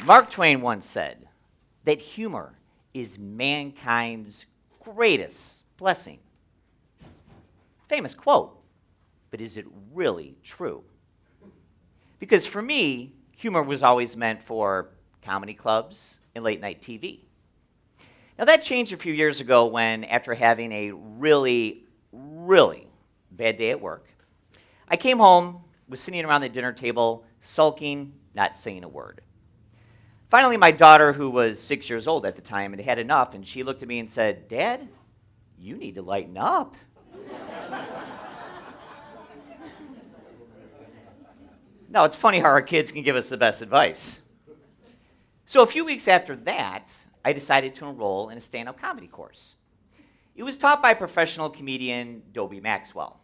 Mark Twain once said that humor is mankind's greatest blessing. Famous quote, but is it really true? Because for me, humor was always meant for comedy clubs and late night TV. Now that changed a few years ago when, after having a really bad day at work, I came home, was sitting around the dinner table, sulking, not saying a word. Finally, my daughter, who was 6 years old at the time, had had enough, and she looked at me and said, "Dad, you need to lighten up." Now, it's funny how our kids can give us the best advice. So a few weeks after that, I decided to enroll in a stand-up comedy course. It was taught by professional comedian Dobie Maxwell.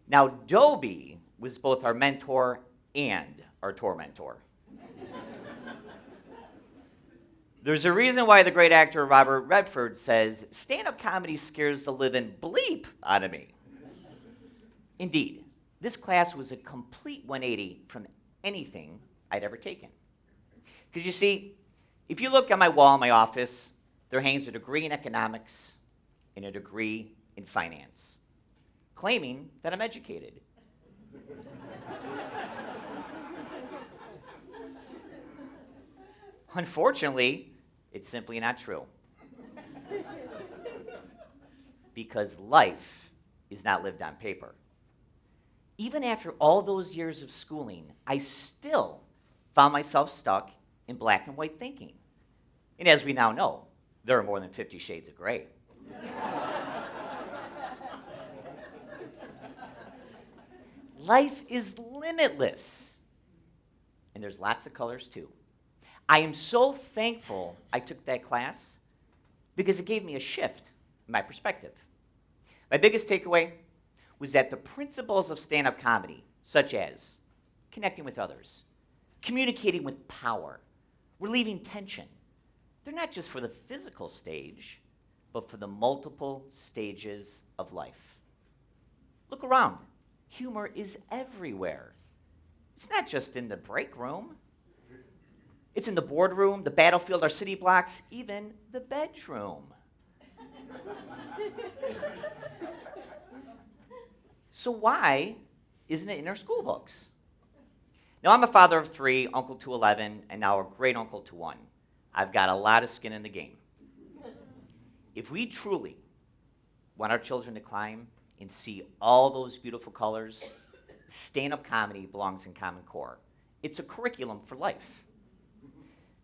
Now, Dobie was both our mentor and our tormentor. There's a reason why the great actor Robert Redford says, "Stand-up comedy scares the living bleep out of me." Indeed, this class was a complete 180 from anything I'd ever taken. Because you see, if you look on my wall in my office, there hangs a degree in economics and a degree in finance, claiming that I'm educated. Unfortunately, it's simply not true. Because life is not lived on paper. Even after all those years of schooling, I still found myself stuck in black and white thinking. And as we now know, there are more than 50 shades of gray. Life is limitless. And there's lots of colors too. I am so thankful I took that class because it gave me a shift in my perspective. My biggest takeaway was that the principles of stand-up comedy, such as connecting with others, communicating with power, relieving tension, they're not just for the physical stage, but for the multiple stages of life. Look around. Humor is everywhere. It's not just in the break room. It's in the boardroom, the battlefield, our city blocks, even the bedroom. So why isn't it in our school books? Now, I'm a father of 3, uncle to 11, and now a great uncle to 1. I've got a lot of skin in the game. If we truly want our children to climb and see all those beautiful colors, stand-up comedy belongs in Common Core. It's a curriculum for life.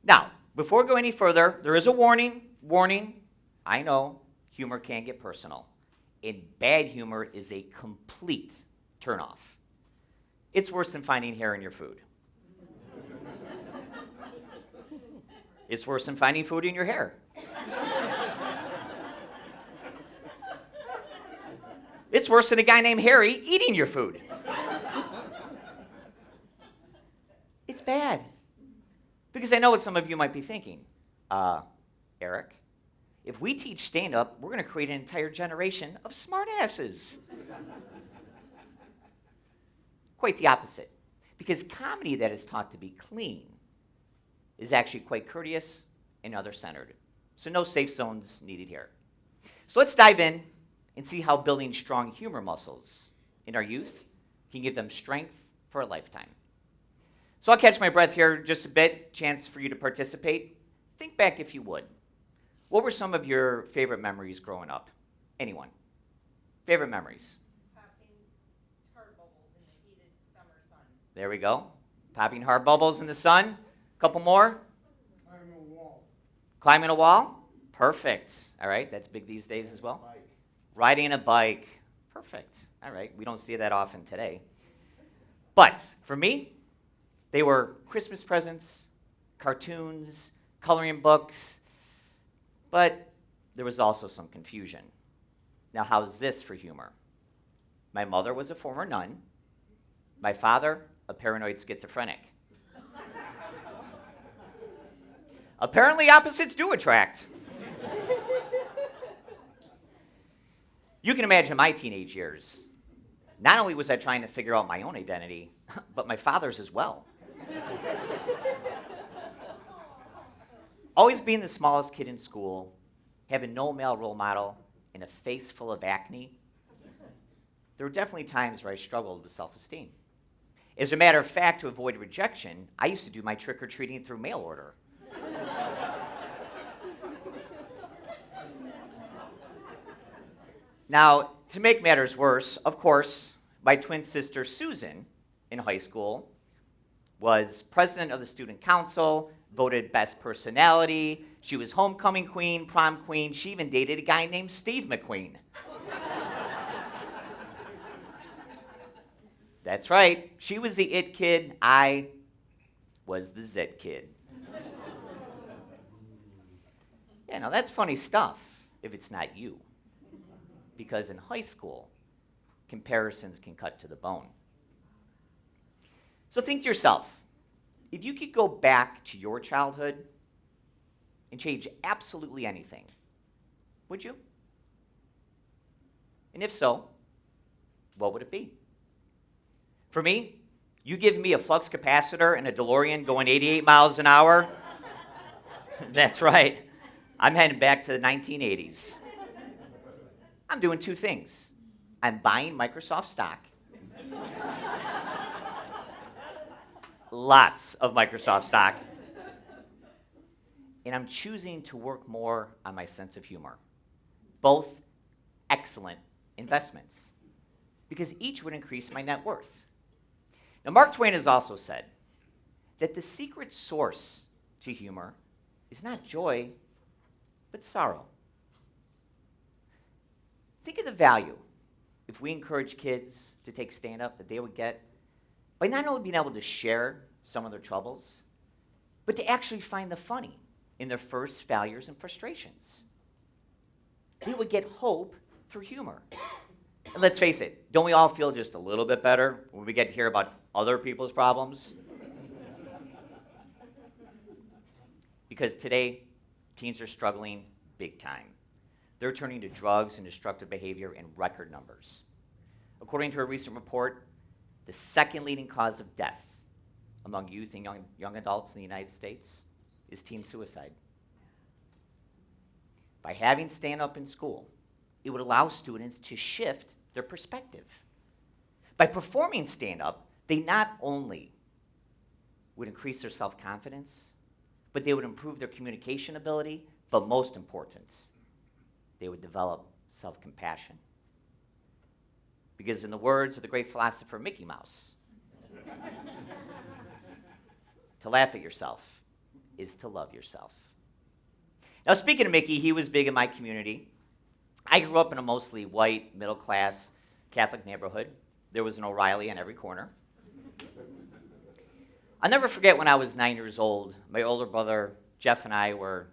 Now, before we go any further, there is a warning. I know, humor can get personal. And bad humor is a complete turnoff. It's worse than finding hair in your food. It's worse than finding food in your hair. It's worse than a guy named Harry eating your food. It's bad. Because I know what some of you might be thinking. Eric, if we teach stand-up, we're going to create an entire generation of smartasses. Quite the opposite. Because comedy that is taught to be clean is actually quite courteous and other-centered. So no safe zones needed here. So let's dive in and see how building strong humor muscles in our youth can give them strength for a lifetime. So I'll catch my breath here just a bit, chance for you to participate. Think back if you would. What were some of your favorite memories growing up? Anyone? Favorite memories? Popping hard bubbles in the heated summer sun. There we go. Popping hard bubbles in the sun. Couple more? Climbing a wall. Climbing a wall? Perfect. All right, that's big these days as well. Bike. Riding a bike. Perfect. All right, we don't see that often today. But for me, they were Christmas presents, cartoons, coloring books, but there was also some confusion. Now, how's this for humor? My mother was a former nun. My father, a paranoid schizophrenic. Apparently, opposites do attract. You can imagine my teenage years. Not only was I trying to figure out my own identity, but my father's as well. always being the smallest kid in school, having no male role model, and a face full of acne, there were definitely times where I struggled with self-esteem. As a matter of fact, to avoid rejection, I used to do my trick-or-treating through mail order. Now, to make matters worse, of course, my twin sister Susan in high school was president of the student council, voted best personality. She was homecoming queen, prom queen. She even dated a guy named Steve McQueen. That's right. She was the it kid. I was the zit kid. Yeah, now that's funny stuff if it's not you. Because in high school, comparisons can cut to the bone. So think to yourself, if you could go back to your childhood and change absolutely anything, would you? And if so, what would it be? For me, you give me a flux capacitor and a DeLorean going 88 miles an hour, that's right, I'm heading back to the 1980s. I'm doing two things. I'm buying Microsoft stock. Lots of Microsoft stock. And I'm choosing to work more on my sense of humor. Both excellent investments, because each would increase my net worth. Now, Mark Twain has also said that the secret source to humor is not joy, but sorrow. Think of the value if we encourage kids to take stand-up that they would get by not only being able to share some of their troubles, but to actually find the funny in their first failures and frustrations. They would get hope through humor. And let's face it, don't we all feel just a little bit better when we get to hear about other people's problems? Because today, teens are struggling big time. They're turning to drugs and destructive behavior in record numbers. According to a recent report, the second leading cause of death among youth and young adults in the United States is teen suicide. By having stand-up in school, it would allow students to shift their perspective. By performing stand-up, they not only would increase their self-confidence, but they would improve their communication ability, but most important, they would develop self-compassion. Because in the words of the great philosopher Mickey Mouse, to laugh at yourself is to love yourself. Now, speaking of Mickey, he was big in my community. I grew up in a mostly white, middle-class Catholic neighborhood. There was an O'Reilly on every corner. I'll never forget when I was 9 years old, my older brother Jeff and I were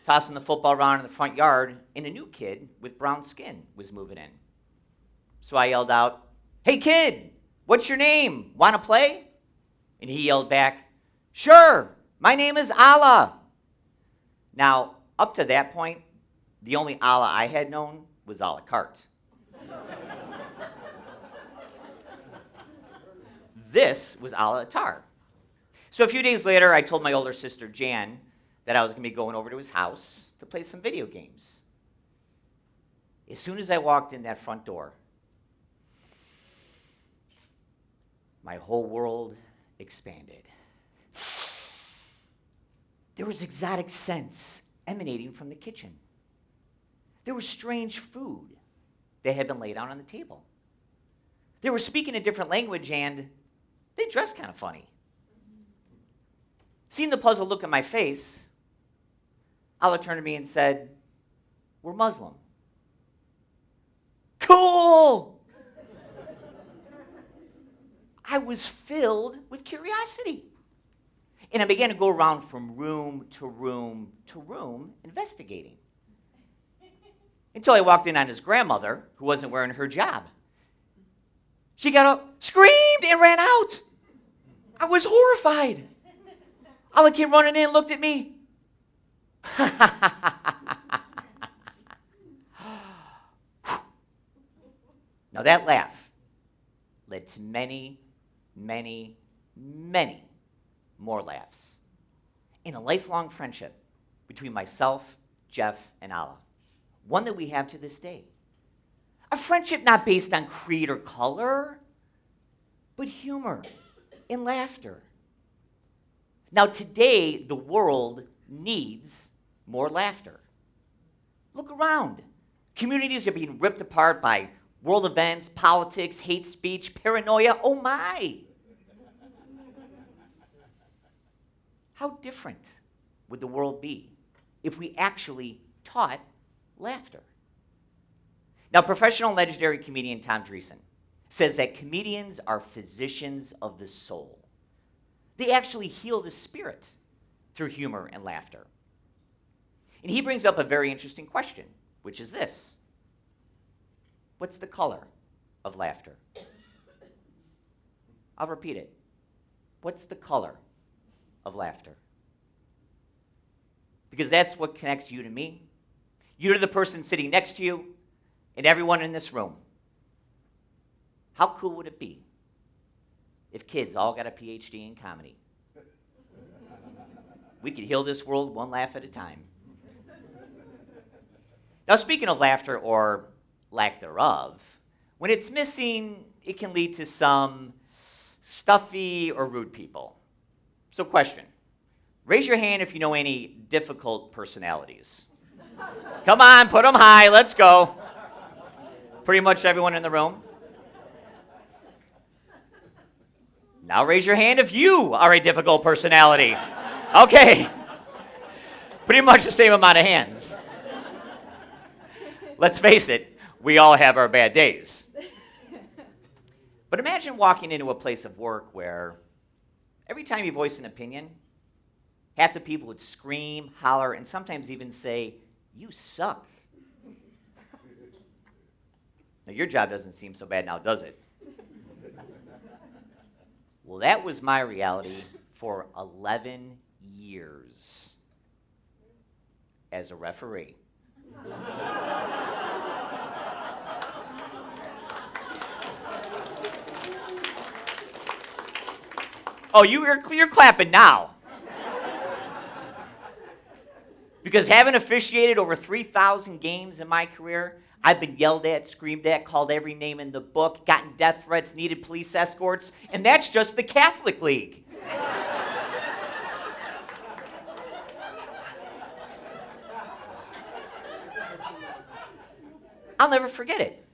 tossing the football around in the front yard, and a new kid with brown skin was moving in. So I yelled out, "Hey kid, what's your name? Want to play?" And he yelled back, "Sure, my name is Allah." Now, up to that point, the only Allah I had known was a la carte. This was a la tar. So a few days later, I told my older sister Jan that I was going to be going over to his house to play some video games. As soon as I walked in that front door, my whole world expanded. There was exotic scents emanating from the kitchen. There was strange food that had been laid out on the table. They were speaking a different language, and they dressed kind of funny. Seeing the puzzled look on my face, Allah turned to me and said, "We're Muslim." Cool! I was filled with curiosity. And I began to go around from room to room to room investigating. Until I walked in on his grandmother, who wasn't wearing her hijab. She got up, screamed, and ran out. I was horrified. Allah came running in and looked at me. Now that laugh led to many, many, many more laughs in a lifelong friendship between myself, Jeff, and Allah. One that we have to this day. A friendship not based on creed or color, but humor and laughter. Now today, the world needs more laughter. Look around. Communities are being ripped apart by world events, politics, hate speech, paranoia. Oh my! How different would the world be if we actually taught laughter? Now, professional and legendary comedian Tom Dreesen says that comedians are physicians of the soul. They actually heal the spirit through humor and laughter. And he brings up a very interesting question, which is this. What's the color of laughter? I'll repeat it. What's the color of laughter? Because that's what connects you to me, you to the person sitting next to you, and everyone in this room. How cool would it be if kids all got a PhD in comedy? We could heal this world one laugh at a time. Now, speaking of laughter or lack thereof, when it's missing, it can lead to some stuffy or rude people. So question, raise your hand if you know any difficult personalities. Come on, put them high, let's go. Pretty much everyone in the room. Now raise your hand if you are a difficult personality. Okay. Pretty much the same amount of hands. Let's face it, we all have our bad days. But imagine walking into a place of work where every time you voice an opinion, half the people would scream, holler, and sometimes even say, "You suck." Now, your job doesn't seem so bad now, does it? Well, that was my reality for 11 years as a referee. Oh, you're clapping now. Because having officiated over 3,000 games in my career, I've been yelled at, screamed at, called every name in the book, gotten death threats, needed police escorts, and that's just the Catholic League. I'll never forget it.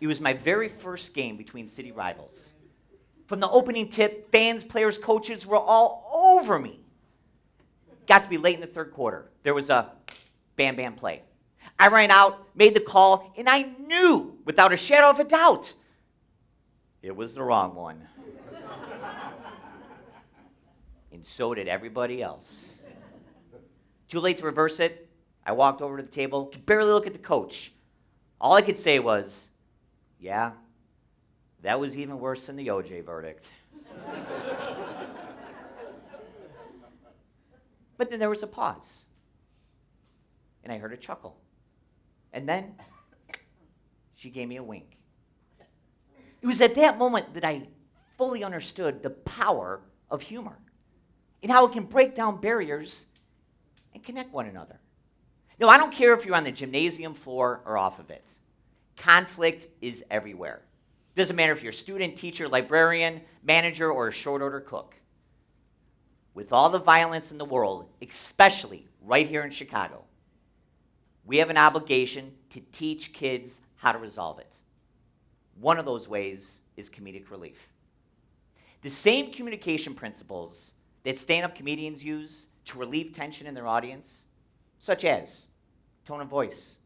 It was my very first game between city rivals. From the opening tip, fans, players, coaches were all over me. Got to be late in the third quarter. There was a bam play. I ran out, made the call, and I knew, without a shadow of a doubt, it was the wrong one. And so did everybody else. Too late to reverse it. I walked over to the table, could barely look at the coach. All I could say was, "Yeah, that was even worse than the OJ verdict." But then there was a pause, and I heard a chuckle. And then she gave me a wink. It was at that moment that I fully understood the power of humor and how it can break down barriers and connect one another. Now, I don't care if you're on the gymnasium floor or off of it. Conflict is everywhere. Doesn't matter if you're a student, teacher, librarian, manager, or a short order cook. With all the violence in the world, especially right here in Chicago, we have an obligation to teach kids how to resolve it. One of those ways is comedic relief. The same communication principles that stand-up comedians use to relieve tension in their audience, such as tone of voice,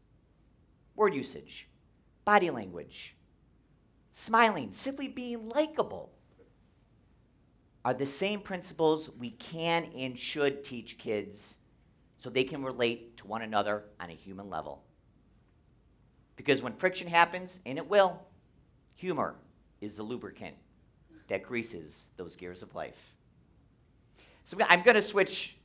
word usage, body language, smiling, simply being likable, are the same principles we can and should teach kids so they can relate to one another on a human level. Because when friction happens, and it will, humor is the lubricant that greases those gears of life. So I'm going to switch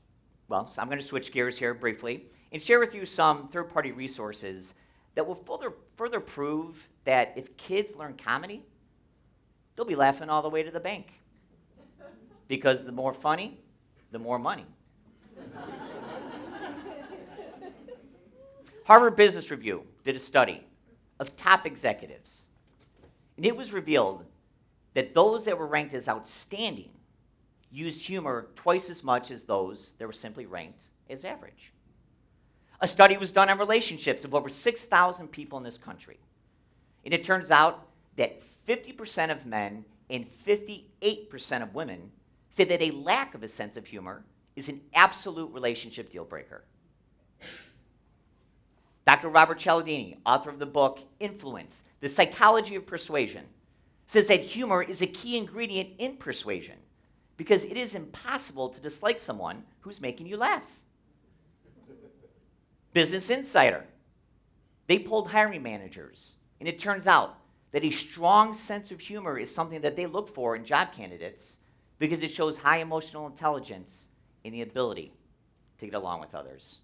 gears here briefly and share with you some third-party resources that will further prove that if kids learn comedy, they'll be laughing all the way to the bank. Because the more funny, the more money. Harvard Business Review did a study of top executives, and it was revealed that those that were ranked as outstanding used humor twice as much as those that were simply ranked as average. A study was done on relationships of over 6,000 people in this country, and it turns out that 50% of men and 58% of women say that a lack of a sense of humor is an absolute relationship deal breaker. Dr. Robert Cialdini, author of the book Influence, The Psychology of Persuasion, says that humor is a key ingredient in persuasion because it is impossible to dislike someone who's making you laugh. Business Insider, they polled hiring managers, and it turns out that a strong sense of humor is something that they look for in job candidates because it shows high emotional intelligence and the ability to get along with others.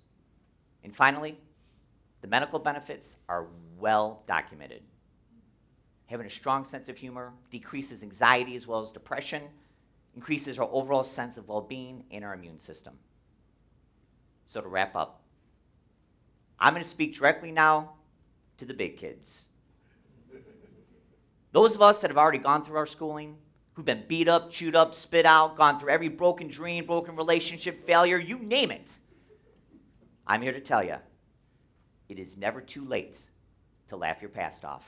And finally, the medical benefits are well documented. Having a strong sense of humor decreases anxiety as well as depression, increases our overall sense of well-being and our immune system. So to wrap up, I'm going to speak directly now to the big kids. Those of us that have already gone through our schooling, who've been beat up, chewed up, spit out, gone through every broken dream, broken relationship, failure, you name it. I'm here to tell you, it is never too late to laugh your past off.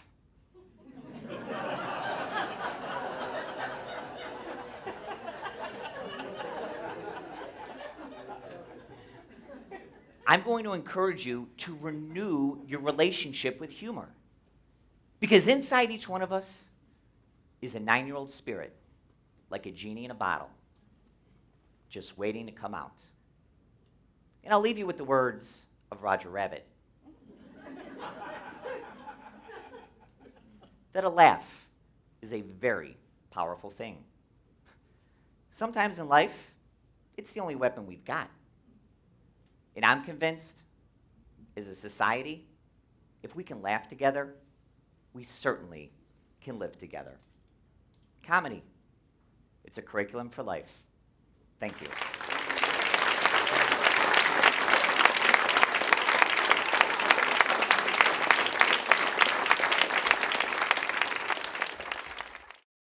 I'm going to encourage you to renew your relationship with humor. Because inside each one of us is a 9-year-old spirit, like a genie in a bottle, just waiting to come out. And I'll leave you with the words of Roger Rabbit. That a laugh is a very powerful thing. Sometimes in life, it's the only weapon we've got. And I'm convinced, as a society, if we can laugh together, we certainly can live together. Comedy, it's a curriculum for life. Thank you.